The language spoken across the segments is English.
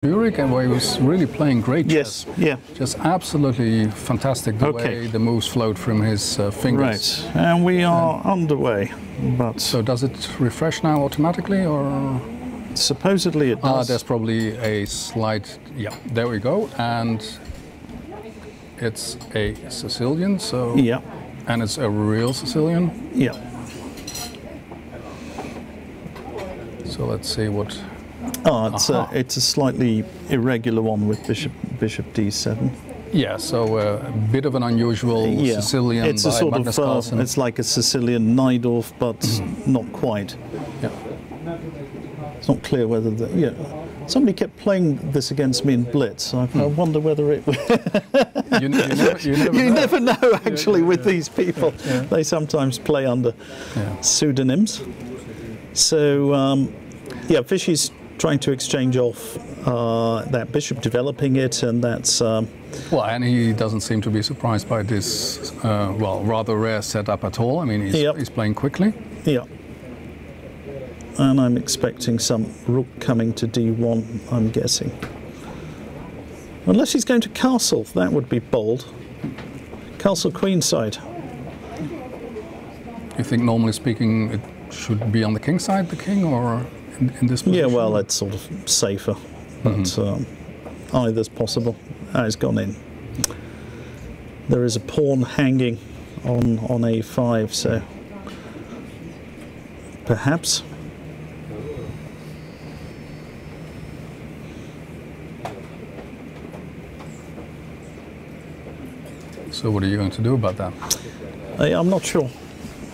Zurich, and where he was really playing great chess. Yes, yeah. Just absolutely fantastic the way the moves flowed from his fingers. Right, and we are underway. But so does it refresh now automatically, or? Supposedly it does. There's probably a slight, yeah, there we go. And it's a Sicilian, so. Yeah. And it's a real Sicilian. Yeah. So let's see what. It's a slightly irregular one with bishop d7. Yeah, so a bit of an unusual Sicilian. It's a sort Magnus of Carlsen. it's like a Sicilian Najdorf, but not quite. Yeah. It's not clear whether somebody kept playing this against me in Blitz. I wonder whether it. you never know actually with these people. Yeah. They sometimes play under pseudonyms. So Vishy's trying to exchange off that bishop, developing it, and that's. Well, and he doesn't seem to be surprised by this, rather rare setup at all. I mean, he's playing quickly. Yeah. And I'm expecting some rook coming to d1, I'm guessing. Unless he's going to castle, that would be bold. Castle queenside. You think, normally speaking, it should be on the king side, the king, or in this position? Yeah, well, it's sort of safer, but either's possible. It's gone in. There is a pawn hanging on a5, so perhaps. So what are you going to do about that? I'm not sure.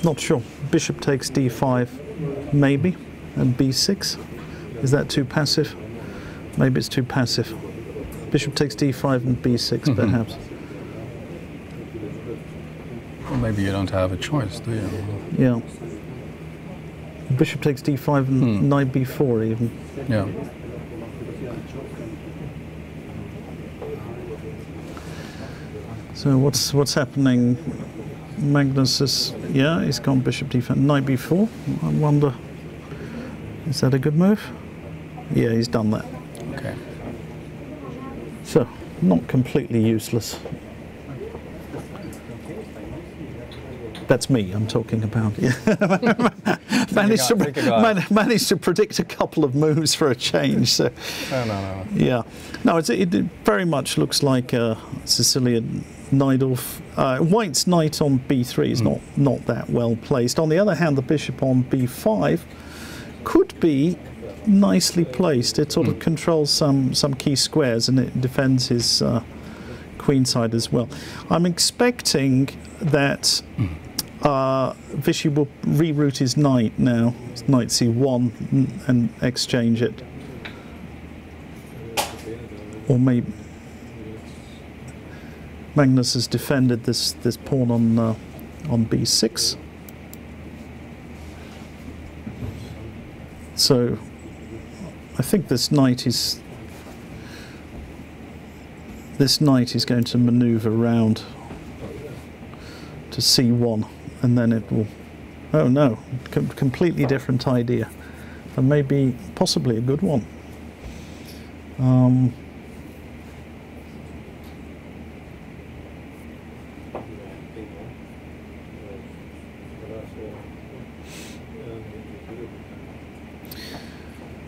Not sure. Bishop takes d5, maybe, and b6. Is that too passive? Maybe it's too passive. Bishop takes d5 and b6, perhaps. Well, maybe you don't have a choice, do you? Yeah. Bishop takes d5 and knight b4 even. Yeah. So what's happening? Magnus is, he's gone bishop d5, knight b4. I wonder, is that a good move? Yeah, he's done that. Okay. So, not completely useless. That's me I'm talking about. Managed to predict a couple of moves for a change. So, no. Yeah, no, it very much looks like a Sicilian Najdorf. White's knight on b3 is not that well placed. On the other hand, the bishop on b5 could be nicely placed. It sort of controls some key squares, and it defends his queenside as well. I'm expecting that Vishy will reroute his knight now, knight c1, and exchange it. Or maybe Magnus has defended this pawn on b6. So I think this knight is going to maneuver around to c1, and then it will. Oh no, completely different idea, and maybe possibly a good one.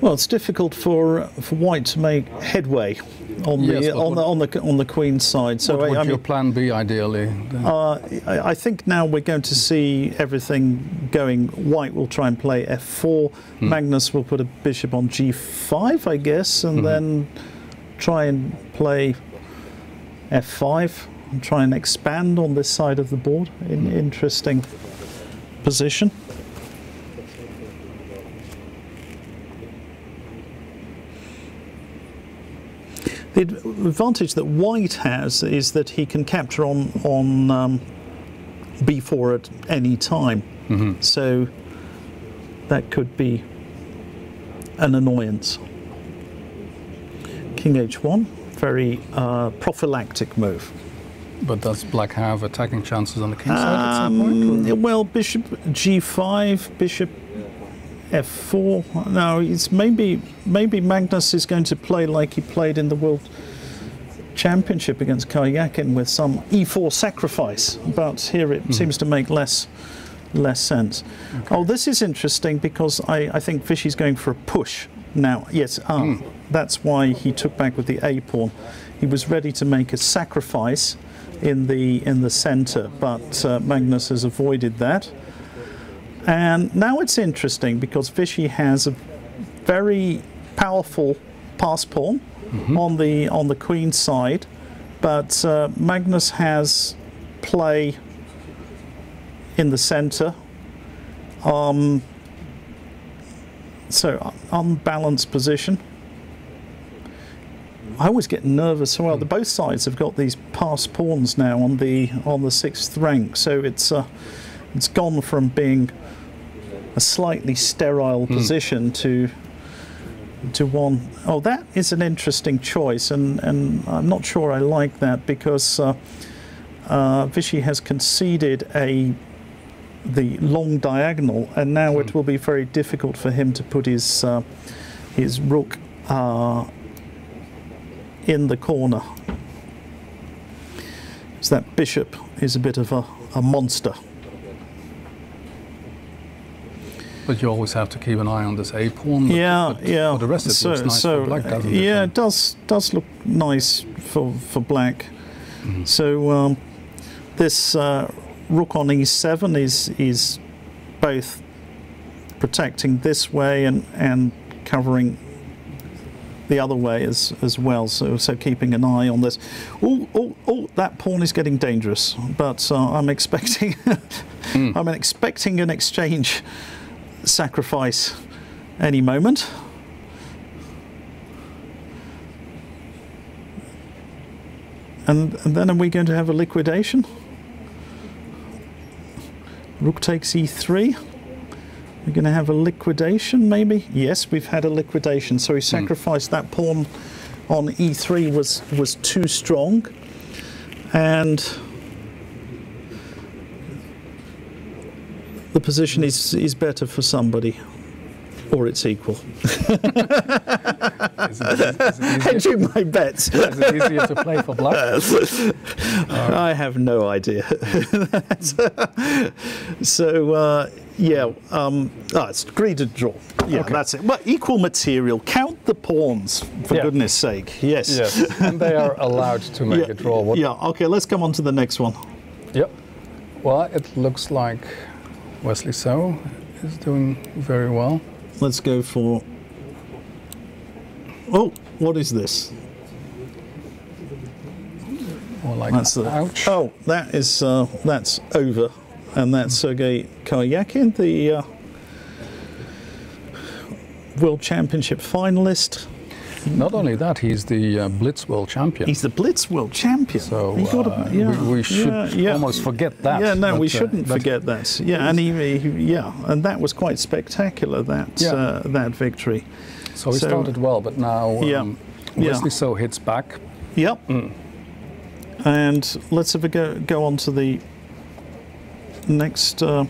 Well, it's difficult for White to make headway on the queen side. So what would your plan be ideally? I think now we're going to see everything going. White will try and play f4. Magnus will put a bishop on g5, I guess, and then try and play f5 and try and expand on this side of the board. Interesting position. The advantage that White has is that he can capture on b4 at any time. So that could be an annoyance. King h1, very prophylactic move. But does black have attacking chances on the king side at some point? Well, bishop g5, bishop f4. No, it's maybe Magnus is going to play like he played in the World Championship against Karyakin with some e4 sacrifice, but here it seems to make less sense. Okay. Oh, this is interesting because I think Vishy's going for a push now. Yes, that's why he took back with the a pawn. He was ready to make a sacrifice in the centre, but Magnus has avoided that. And now it's interesting because Vishy has a very powerful pass pawn on the queen side, but Magnus has play in the centre. So unbalanced position. I always get nervous. Well, both sides have got these pass pawns now on the 6th rank, so it's gone from being a slightly sterile position to one. Oh, that is an interesting choice, and I'm not sure I like that because Vishy has conceded the long diagonal, and now it will be very difficult for him to put his rook in the corner. So that bishop is a bit of a monster. But you always have to keep an eye on this a pawn. Yeah. For the rest, it looks nice for black, doesn't it? Yeah, it does look nice for black. So this rook on e7 is both protecting this way and covering the other way as well. So keeping an eye on this. Oh! That pawn is getting dangerous. But I'm expecting I'm expecting an exchange sacrifice any moment. And then are we going to have a liquidation? Rook takes e3. We're going to have a liquidation, maybe? Yes, we've had a liquidation. So he sacrificed that pawn on e3 was too strong, and the position is better for somebody, or it's equal. Hedging my bets. Is it easier to play for black? I have no idea. So it's agreed to draw. Yeah, okay. That's it. Well, equal material. Count the pawns, for goodness sake. Yes. Yes, and they are allowed to make a draw. Okay, let's come on to the next one. Yep. Well, it looks like Wesley So is doing very well. Let's go for... Oh, what is this? More like that's ouch. Oh, that's over, and that's Sergei Karyakin, the World Championship finalist. Not only that, he's the Blitz World Champion. He's the Blitz World Champion. So we should almost forget that. Yeah, no, we shouldn't forget that. Yeah, and and that was quite spectacular. That victory. So he started well, but now Wesley So hits back. Yep. And let's have a go on to the next. The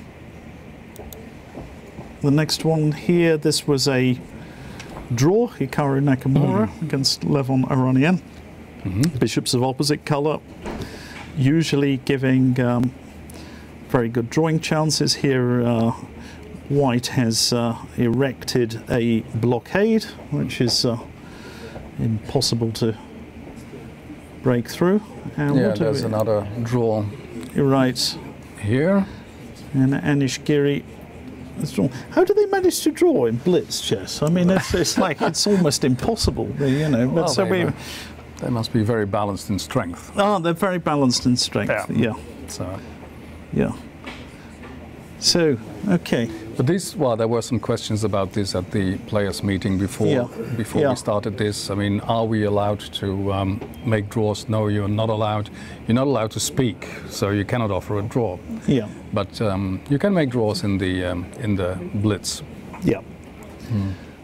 next one here. This was a draw, Hikaru Nakamura against Levon Aronian. Bishops of opposite colour, usually giving very good drawing chances. Here White has erected a blockade, which is impossible to break through. And there's another draw. Right. Here. And Anish Giri. How do they manage to draw in Blitz chess? I mean, it's like it's almost impossible, you know. Well, they must be very balanced in strength. Oh, they're very balanced in strength. So, okay. But there were some questions about this at the players' meeting before we started this. I mean, are we allowed to make draws? No, you're not allowed. You're not allowed to speak, so you cannot offer a draw. Yeah. But you can make draws in the Blitz. Yeah.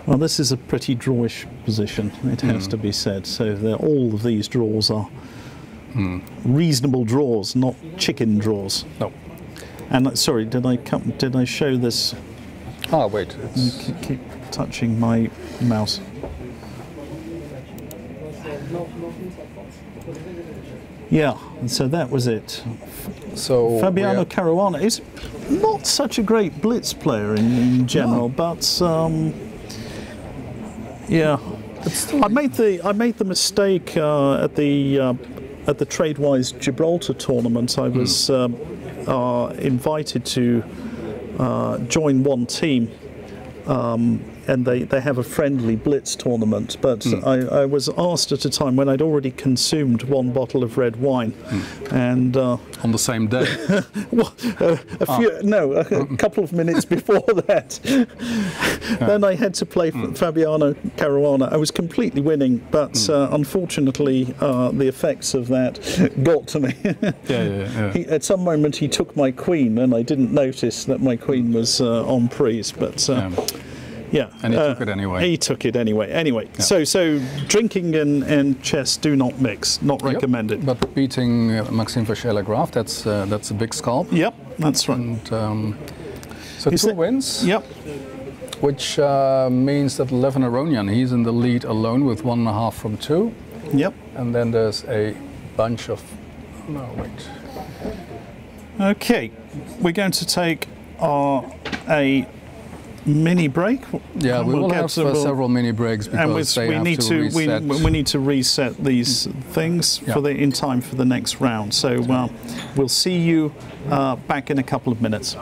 Well, this is a pretty drawish position, it has to be said. So all of these draws are reasonable draws, not chicken draws. No. And sorry, did I show this Ah, wait. Keep touching my mouse. Yeah, and so that was it. So Fabiano Caruana is not such a great blitz player in general, but yeah, I made the mistake at the Tradewise Gibraltar tournament. I was invited to join one team. And they have a friendly blitz tournament, but I was asked at a time when I'd already consumed one bottle of red wine, and on the same day. well, a couple of minutes before that. Then I had to play Fabiano Caruana. I was completely winning, but unfortunately the effects of that got to me. At some moment he took my queen, and I didn't notice that my queen was on prise, but. Yeah, and he took it anyway. He took it anyway. Anyway, so drinking and chess do not mix. Not recommended. But beating Maxime Vacher-Lagrave, that's a big scalp. Yep, that's right. And, so two wins. Yep. Which means that Levin Aronian, he's in the lead alone with 1.5 from 2. Yep. And then there's a bunch of. No, wait. Okay, we're going to take a mini break. Yeah, we will have several mini breaks because we need to reset these things in time for the next round. So we'll see you back in a couple of minutes.